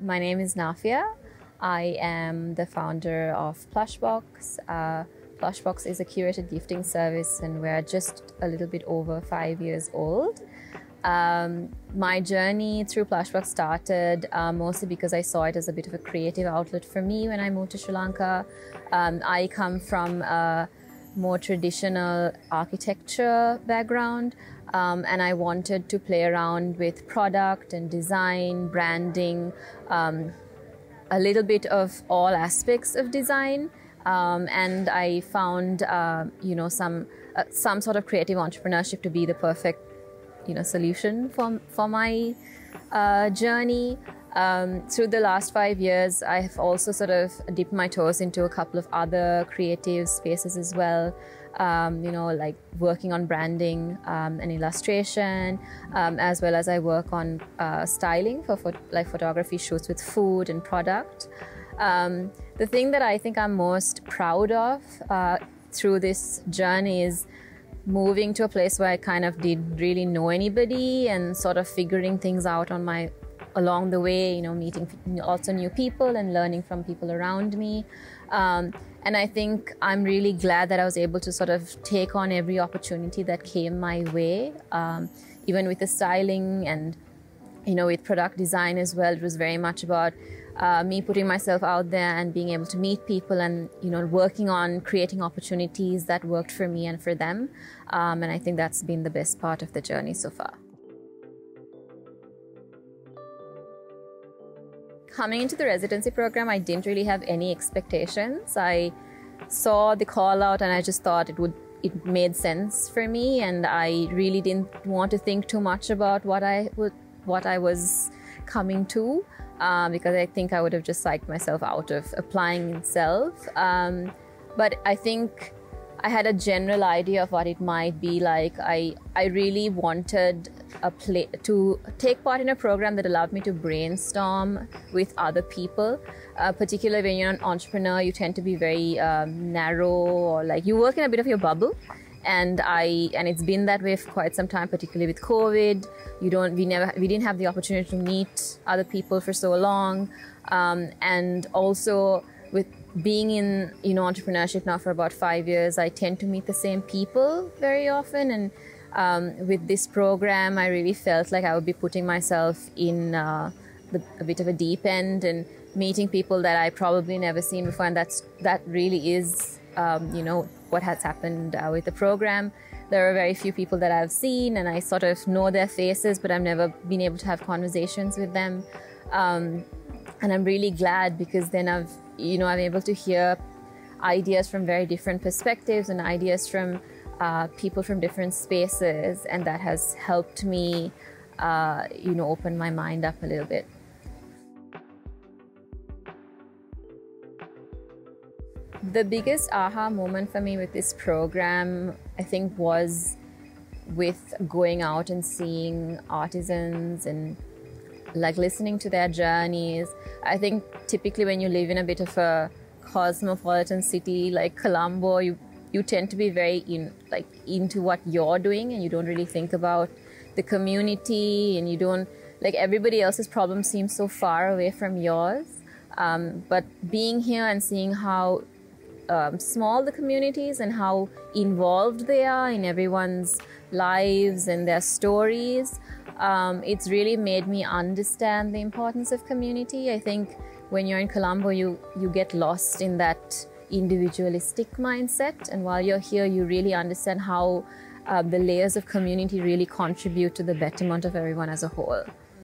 My name is Naafiah. I am the founder of Plush Box. Plush Box is a curated gifting service, and we're just a little bit over 5 years old. My journey through Plush Box started mostly because I saw it as a bit of a creative outlet for me when I moved to Sri Lanka. I come from a more traditional architecture background, and I wanted to play around with product and design, branding, a little bit of all aspects of design. And I found, some sort of creative entrepreneurship to be the perfect, solution for my journey. Through the last 5 years, I have also sort of dipped my toes into a couple of other creative spaces as well. Like working on branding and illustration, as well as I work on styling for photography shoots with food and product. The thing that I think I'm most proud of through this journey is moving to a place where I kind of didn't really know anybody and sort of figuring things out along the way, meeting also new people and learning from people around me. And I think I'm really glad that I was able to sort of take on every opportunity that came my way, even with the styling and, with product design as well. It was very much about me putting myself out there and being able to meet people and, working on creating opportunities that worked for me and for them. And I think that's been the best part of the journey so far. Coming into the residency program, I didn't really have any expectations. I saw the call out and I just thought it made sense for me, and I really didn't want to think too much about what I was coming to, because I think I would have just psyched myself out of applying itself. But I think I had a general idea of what it might be like. I really wanted to take part in a program that allowed me to brainstorm with other people. Particularly when you're an entrepreneur, you tend to be very narrow, or like you work in a bit of your bubble. And it's been that way for quite some time, particularly with COVID. We didn't have the opportunity to meet other people for so long, and also with being in entrepreneurship now for about 5 years, I tend to meet the same people very often. And with this program, I really felt like I would be putting myself in a bit of a deep end and meeting people that I probably never seen before. And that really is what has happened with the program. There are very few people that I've seen, and I sort of know their faces, but I've never been able to have conversations with them. And I'm really glad, because then I'm able to hear ideas from very different perspectives and ideas from people from different spaces, and that has helped me, open my mind up a little bit. The biggest aha moment for me with this program, I think, was with going out and seeing artisans and like listening to their journeys. I think typically when you live in a bit of a cosmopolitan city like Colombo, you tend to be very into what you're doing, and you don't really think about the community, and you don't, like, everybody else's problems seem so far away from yours. But being here and seeing how small the community is and how involved they are in everyone's lives and their stories, it's really made me understand the importance of community. I think when you're in Colombo, you get lost in that individualistic mindset, and while you're here, you really understand how the layers of community really contribute to the betterment of everyone as a whole.